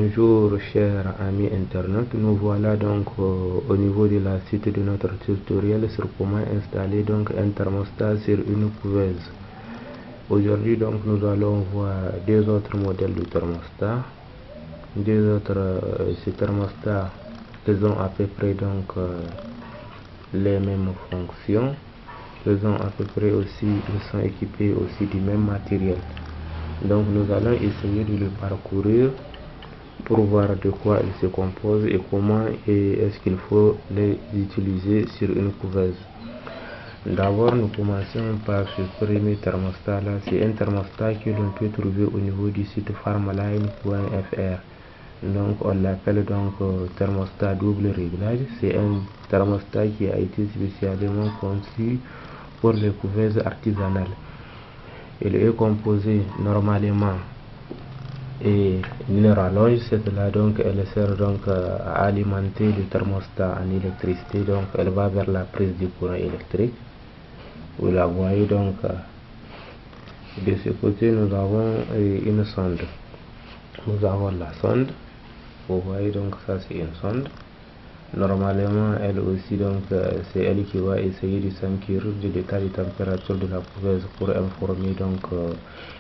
Bonjour chers amis internautes, nous voilà donc au niveau de la suite de notre tutoriel sur comment installer donc un thermostat sur une couveuse. Aujourd'hui donc nous allons voir deux autres modèles de thermostat. Ces thermostats, ils ont à peu près donc les mêmes fonctions. Ils ont à peu près aussi, ils sont équipés aussi du même matériel. Donc nous allons essayer de le parcourir pour voir de quoi ils se composent et comment est-ce qu'il faut les utiliser sur une couveuse. D'abord, nous commençons par ce premier thermostat là. C'est un thermostat que l'on peut trouver au niveau du site farmline.fr. Donc on l'appelle donc thermostat double réglage. C'est un thermostat qui a été spécialement conçu pour les couveuses artisanales. Il est composé normalement et une rallonge, c'est là donc elle sert donc à alimenter le thermostat en électricité. Donc elle va vers la prise du courant électrique. Vous la voyez donc de ce côté nous avons une sonde. Nous avons la sonde. Vous voyez donc ça c'est une sonde. Normalement elle aussi donc c'est elle qui va essayer de s'enquérir de l'état de température de la couveuse pour informer donc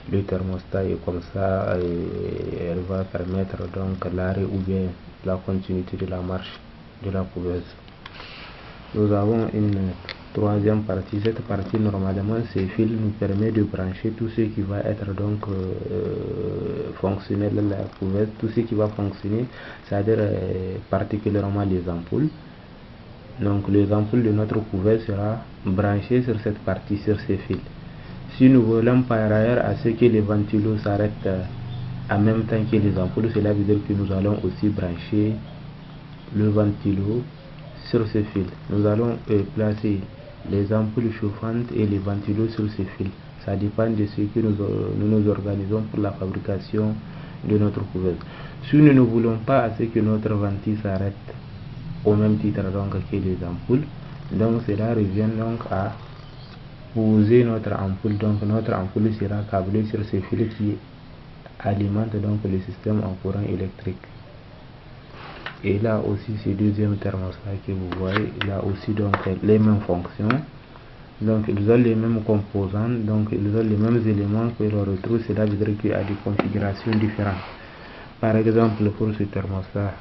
le thermostat, et comme ça elle va permettre donc l'arrêt ou bien la continuité de la marche de la couveuse. Nous avons une troisième partie. Cette partie normalement ces fils nous permet de brancher tout ce qui va être donc fonctionnel dans la couveuse, tout ce qui va fonctionner, c'est-à-dire particulièrement les ampoules. Donc les ampoules de notre couveuse sera branchées sur cette partie, sur ces fils. Si nous voulons par ailleurs à ce que les ventilos s'arrêtent en même temps que les ampoules, cela veut dire que nous allons aussi brancher le ventilo sur ce fil. Nous allons placer les ampoules chauffantes et les ventilos sur ces fils. Ça dépend de ce que nous organisons pour la fabrication de notre couveuse. Si nous ne voulons pas à ce que notre ventile s'arrête au même titre donc que les ampoules, donc cela revient donc à poser notre ampoule. Donc notre ampoule sera câblée sur ces fils qui alimentent donc le système en courant électrique. Et là aussi ce deuxième thermostat que vous voyez, il a aussi donc les mêmes fonctions. Donc ils ont les mêmes composants, donc ils ont les mêmes éléments que l'on retrouve. Cela veut dire qu'il y a des configurations différentes. Par exemple pour ce thermostat,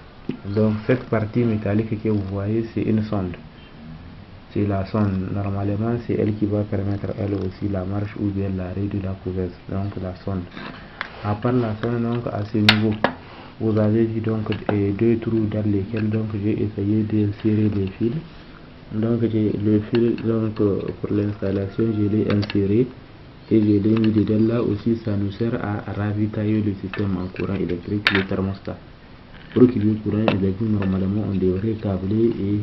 donc cette partie métallique que vous voyez, c'est une sonde. C'est la sonde. Normalement c'est elle qui va permettre elle aussi la marche ou bien l'arrêt de la couveuse. Donc la sonde. À part la sonde, donc à ce niveau, vous avez vu donc deux trous dans lesquels donc j'ai essayé d'insérer les fils. Donc le fil donc pour l'installation je l'ai inséré et je l'ai mis dedans. Là aussi ça nous sert à ravitailler le système en courant électrique, le thermostat. Pour qu'il y ait courant électrique, normalement on devrait câbler et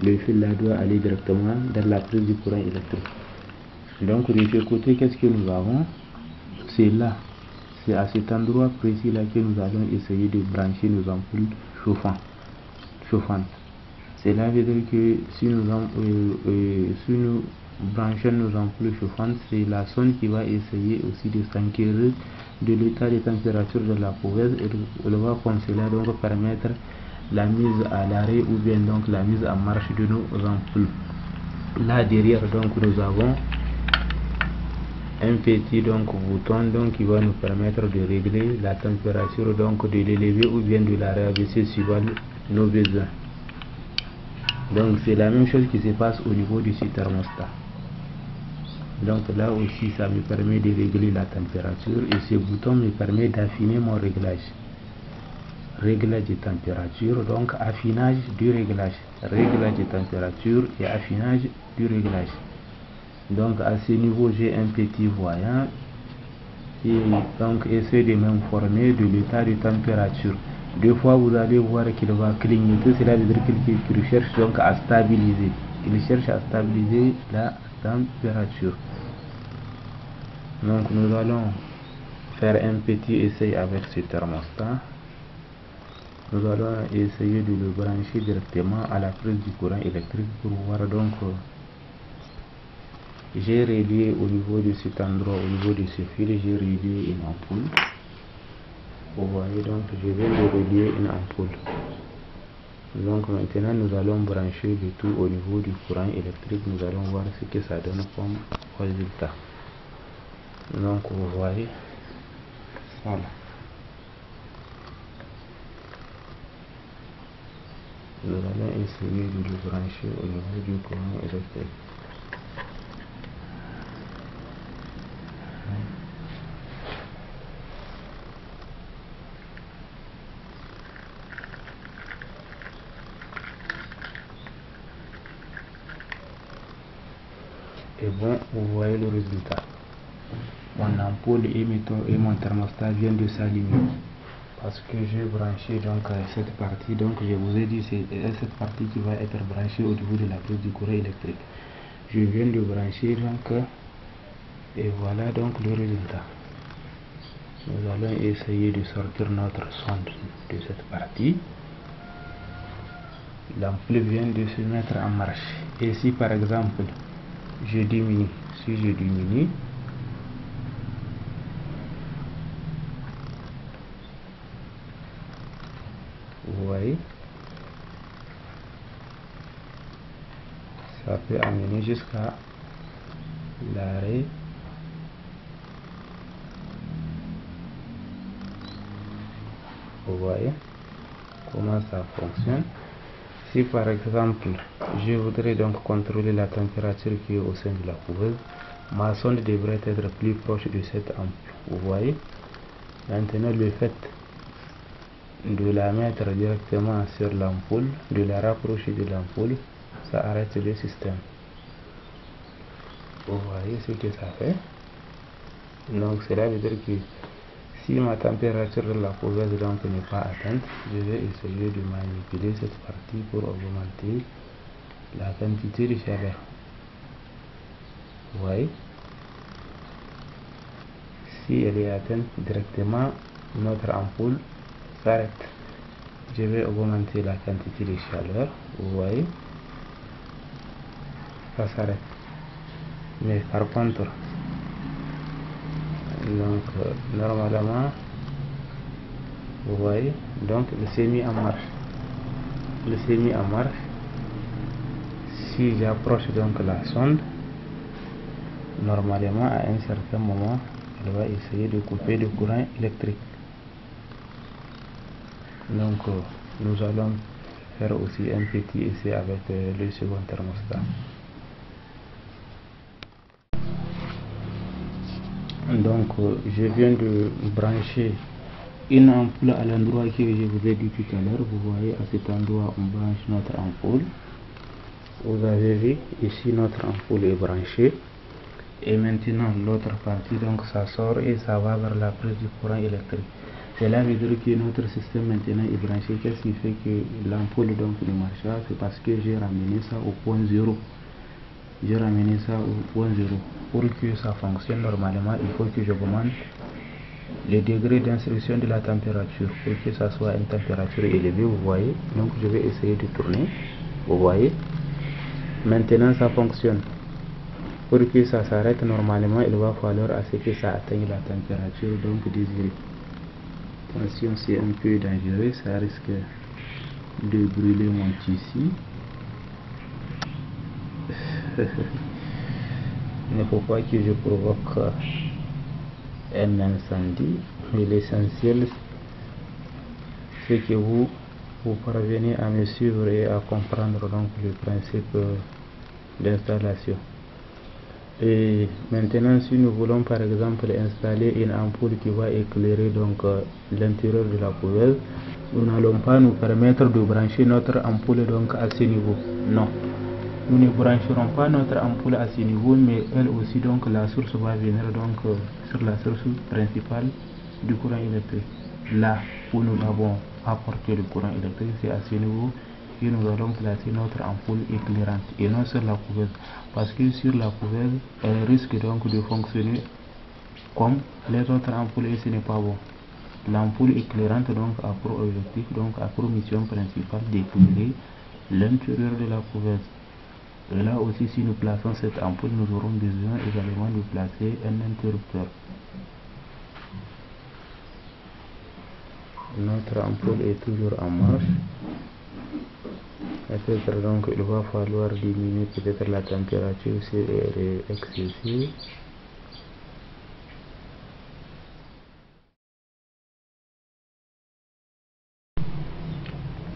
le fil là doit aller directement dans la prise du courant électrique. Donc de ce côté, qu'est-ce que nous avons? C'est là, c'est à cet endroit précis là que nous allons essayer de brancher nos ampoules chauffantes. Cela veut dire que si nous branchons nos ampoules chauffantes, c'est la sonde qui va essayer aussi de s'enquérir de l'état de température de la couveuse et elle va comme cela donc permettre la mise à l'arrêt ou bien donc la mise en marche de nos ampoules. Là derrière donc nous avons un petit donc bouton donc qui va nous permettre de régler la température, donc de l'élever ou bien de la rabaisser suivant nos besoins. Donc c'est la même chose qui se passe au niveau du thermostat. Donc là aussi ça me permet de régler la température et ce bouton me permet d'affiner mon réglage. Réglage de température, donc affinage du réglage. Réglage de température et affinage du réglage. Donc à ce niveau j'ai un petit voyant et donc essaie de m'informer de l'état de température. Des fois vous allez voir qu'il va clignoter, cela veut dire qu'il cherche donc à stabiliser. Il cherche à stabiliser la température. Donc nous allons faire un petit essai avec ce thermostat. Nous allons essayer de le brancher directement à la prise du courant électrique pour voir. Donc j'ai relié au niveau de cet endroit, au niveau de ce fil, j'ai relié une ampoule. Vous voyez, donc je viens de relier une ampoule. Donc maintenant nous allons brancher le tout au niveau du courant électrique. Nous allons voir ce que ça donne comme résultat. Donc vous voyez, voilà. Nous allons essayer de le brancher au niveau du courant électrique. Et bon, vous voyez le résultat. Mon ampoule et mon thermostat viennent de s'allumer parce que j'ai branché donc cette partie. Donc je vous ai dit c'est cette partie qui va être branchée au niveau de la prise du courant électrique. Je viens de brancher donc et voilà donc le résultat. Nous allons essayer de sortir notre sonde de cette partie. L'ampoule vient de se mettre en marche. Et si par exemple je diminue, si je diminue, vous voyez, ça peut amener jusqu'à l'arrêt. Vous voyez comment ça fonctionne. Si par exemple je voudrais donc contrôler la température qui est au sein de la couveuse, ma sonde devrait être plus proche de cette ampoule. Vous voyez. Maintenant le fait de la mettre directement sur l'ampoule, de la rapprocher de l'ampoule, ça arrête le système. Vous voyez ce que ça fait. Donc cela veut dire que si ma température de la couveuse donc n'est pas atteinte, je vais essayer de manipuler cette partie pour augmenter la quantité de chaleur. Vous voyez. Si elle est atteinte directement, notre ampoule s'arrête. Je vais augmenter la quantité de chaleur. Vous voyez, ça s'arrête. Mais par contre, donc normalement, vous voyez, donc il s'est mis en marche. Il s'est mis en marche. Si j'approche donc la sonde, normalement à un certain moment, elle va essayer de couper le courant électrique. Donc nous allons faire aussi un petit essai avec le second thermostat. Donc je viens de brancher une ampoule à l'endroit que je vous ai dit tout à l'heure. Vous voyez, à cet endroit on branche notre ampoule. Vous avez vu ici notre ampoule est branchée. Et maintenant l'autre partie, donc ça sort et ça va vers la prise du courant électrique. Cela veut dire que notre système maintenant est branché. Qu'est-ce qui fait que l'ampoule donc ne marche pas? C'est parce que j'ai ramené ça au point 0. J'ai ramené ça au point 0. Pour que ça fonctionne normalement, il faut que j'augmente le degré d'insertion de la température pour que ça soit une température élevée. Vous voyez, donc je vais essayer de tourner. Vous voyez, maintenant ça fonctionne. Pour que ça s'arrête normalement, il va falloir à ce que ça atteigne la température donc désirée. Attention, c'est un peu dangereux, ça risque de brûler mon tissu. Il ne faut pas que je provoque un incendie, mais l'essentiel c'est que vous parvenez à me suivre et à comprendre donc le principe d'installation. Et maintenant, si nous voulons par exemple installer une ampoule qui va éclairer donc l'intérieur de la couveuse, nous n'allons pas nous permettre de brancher notre ampoule donc à ce niveau. Non, nous ne brancherons pas notre ampoule à ce niveau, mais elle aussi donc la source va venir donc sur la source principale du courant électrique. Là où nous avons apporté le courant électrique, c'est à ce niveau que nous allons placer notre ampoule éclairante et non sur la couveuse, parce que sur la couveuse elle risque donc de fonctionner comme les autres ampoules et ce n'est pas bon. L'ampoule éclairante donc a pour objectif, donc a pour mission principale d'éclairer l'intérieur de la couveuse. Et là aussi, si nous plaçons cette ampoule, nous aurons besoin également de placer un interrupteur. Notre ampoule est toujours en marche. Peut-être donc il va falloir diminuer peut-être la température si elle est excessive.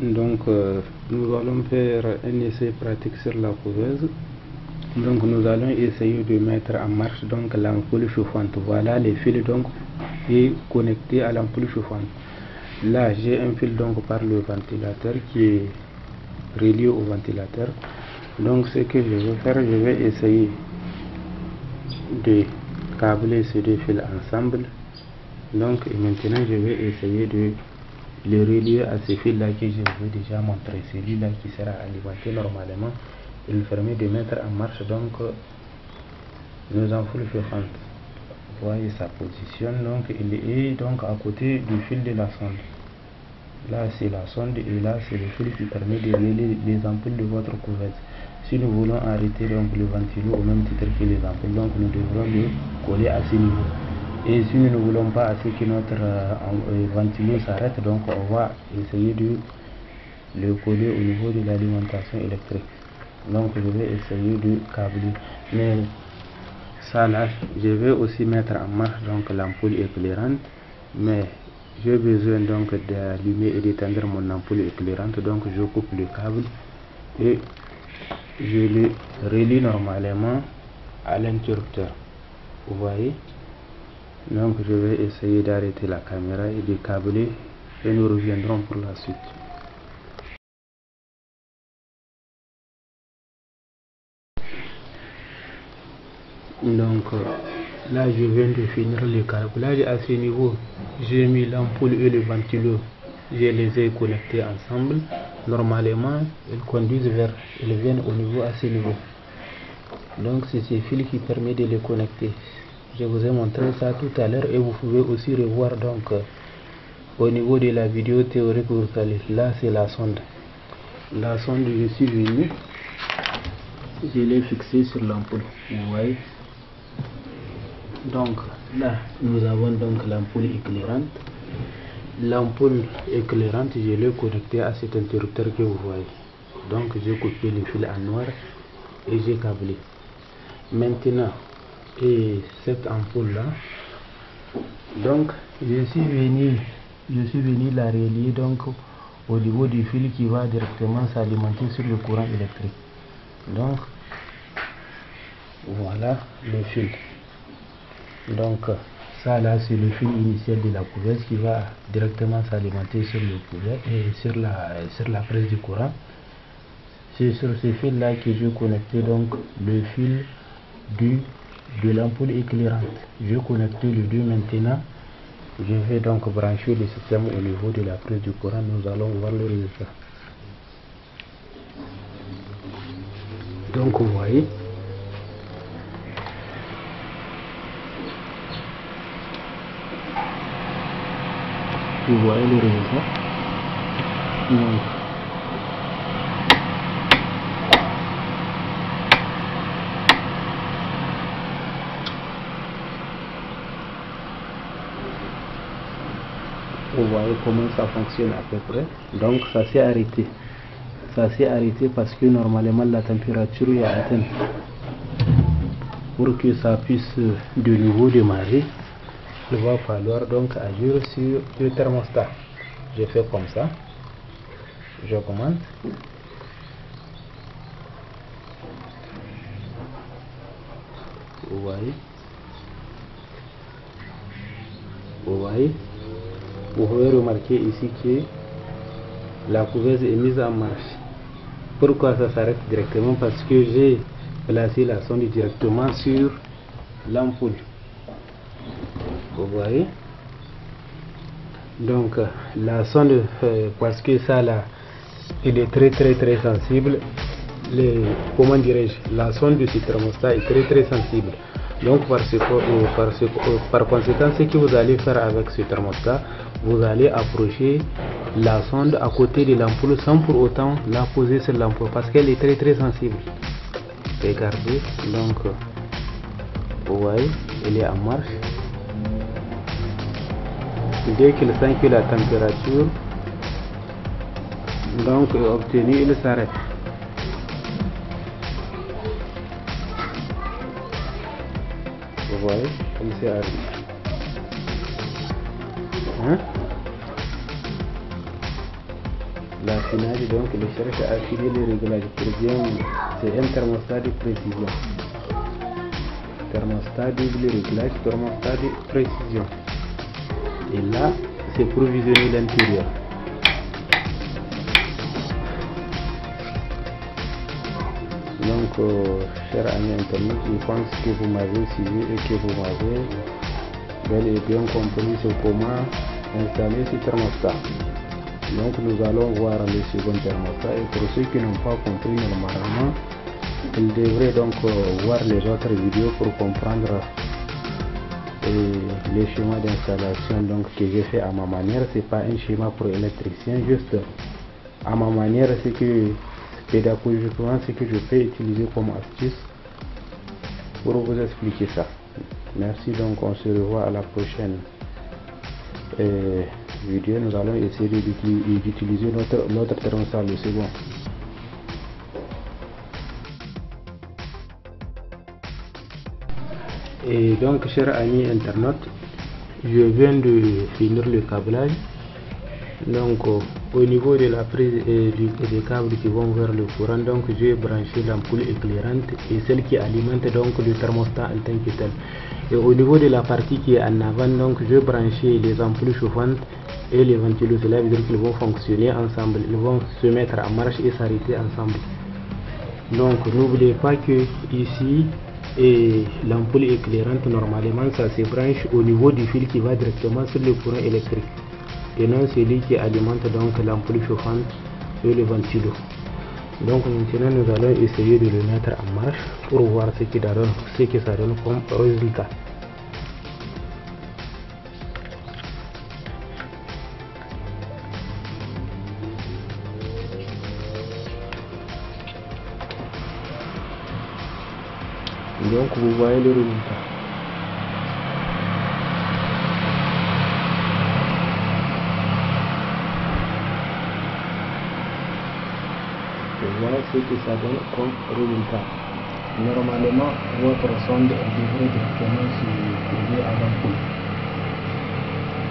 Donc nous allons faire un essai pratique sur la couveuse. Donc nous allons essayer de mettre en marche donc l'ampoule chauffante. Voilà les fils donc et connectés à l'ampoule chauffante. Là j'ai un fil donc par le ventilateur qui est relié au ventilateur. Donc ce que je vais faire, je vais essayer de câbler ces deux fils ensemble. Donc et maintenant je vais essayer de le relier à ce fil là que je vous ai déjà montré, celui-là qui sera alimenté normalement. Il permet de mettre en marche donc nos ampoules chauffantes. Vous voyez sa position, donc il est donc à côté du fil de la sonde. Là c'est la sonde et là c'est le fil qui permet de relier les ampoules de votre couveuse. Si nous voulons arrêter donc le ventilo au même titre que les ampoules, donc nous devrons le coller à ce niveau. Et si nous ne voulons pas assez que notre ventilo s'arrête, donc on va essayer de le coller au niveau de l'alimentation électrique. Donc je vais essayer de câbler, mais ça là je vais aussi mettre en marche donc l'ampoule éclairante, mais j'ai besoin donc d'allumer et d'éteindre mon ampoule éclairante. Donc je coupe le câble et je le relie normalement à l'interrupteur. Vous voyez, donc je vais essayer d'arrêter la caméra et de câbler et nous reviendrons pour la suite. Donc là je viens de finir le câblage. À ce niveau j'ai mis l'ampoule et le ventilo, je les ai connectés ensemble. Normalement ils viennent au niveau à ce niveau. Donc c'est ce fil qui permet de les connecter. Je vous ai montré ça tout à l'heure et vous pouvez aussi revoir donc au niveau de la vidéo théorique. Vous allez là, c'est la sonde. La sonde, je suis venu, je l'ai fixée sur l'ampoule, vous voyez. Donc là nous avons donc l'ampoule éclairante. L'ampoule éclairante, je l'ai connectée à cet interrupteur que vous voyez. Donc j'ai coupé le fil en noir et j'ai câblé. Maintenant, et cette ampoule là, donc je suis venu la relier donc au niveau du fil qui va directement s'alimenter sur le courant électrique. Donc voilà le fil. Donc ça là c'est le fil initial de la couveuse qui va directement s'alimenter sur le couvert et sur la prise du courant. C'est sur ce fil là que je connecté donc le fil de l'ampoule éclairante. Je connecte les deux maintenant. Je vais donc brancher le système au niveau de la prise du courant. Nous allons voir le résultat. Donc vous voyez, le résultat. Donc, vous voyez comment ça fonctionne à peu près. Donc ça s'est arrêté. Ça s'est arrêté parce que normalement la température est atteinte. Pour que ça puisse de nouveau démarrer, il va falloir donc agir sur le thermostat. Je fais comme ça. J'augmente. Vous voyez. Vous voyez. Vous pouvez remarquer ici que la couveuse est mise en marche. Pourquoi ça s'arrête directement? Parce que j'ai placé la sonde directement sur l'ampoule. Vous voyez. Donc la sonde, parce que ça là, il est très sensible. Comment dirais-je, la sonde de ce thermostat est très sensible. Donc par conséquent, ce que vous allez faire avec ce thermostat, vous allez approcher la sonde à côté de l'ampoule sans pour autant la poser sur l'ampoule parce qu'elle est très sensible. Regardez, donc vous voyez, elle est en marche. Dès qu'il sent que la température donc est obtenue, il s'arrête. Vous voyez, il s'est arrêté. Hein? L'affinage, donc, il cherche à affiner les réglages pour bien. C'est un thermostat de précision. Thermostat double réglage, thermostat de précision. Et là, c'est pour visionner l'intérieur. Donc, chers amis internautes, je pense que vous m'avez suivi et que vous m'avez bel et bien compris sur comment installer ce thermostat. Donc, nous allons voir le second thermostat, et pour ceux qui n'ont pas compris normalement, ils devraient donc voir les autres vidéos pour comprendre les schémas d'installation donc que j'ai fait à ma manière. C'est pas un schéma pour électricien, juste à ma manière, c'est que pédagogiquement ce que je peux utiliser comme astuce pour vous expliquer ça. Merci, donc on se revoit à la prochaine vidéo. Nous allons essayer d'utiliser notre thermostat, le second. Et donc, chers amis internautes, je viens de finir le câblage. Donc au niveau de la prise et des câbles qui vont vers le courant, donc j'ai branché l'ampoule éclairante et celle qui alimente donc le thermostat en tant que tel. Et au niveau de la partie qui est en avant, donc j'ai branché les ampoules chauffantes et les ventilos. Cela veut dire qu'ils vont fonctionner ensemble, ils vont se mettre en marche et s'arrêter ensemble. Donc n'oubliez pas que ici, et l'ampoule éclairante, normalement ça se branche au niveau du fil qui va directement sur le courant électrique, et non celui qui alimente donc l'ampoule chauffante et le ventilo. Donc maintenant nous allons essayer de le mettre en marche pour voir ce que ça donne comme résultat. Donc vous voyez le résultat. Voilà ce que ça donne comme résultat. Normalement, votre sonde devrait directement se trouver à l'ampoule.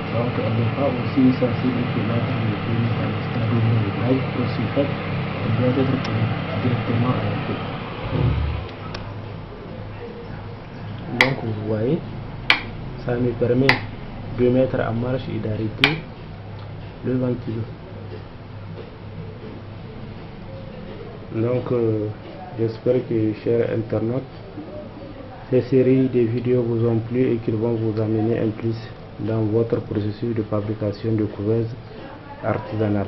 Donc elle n'est pas aussi sensible que l'autre à le stade de réglage. Pour ce fait, elle doit être connectée directement à l'ampoule. Donc vous voyez, ça me permet de mettre en marche et d'arrêter le ventilo. Donc j'espère que, chers internautes, ces séries de vidéos vous ont plu et qu'ils vont vous amener un plus dans votre processus de fabrication de couveuses artisanales.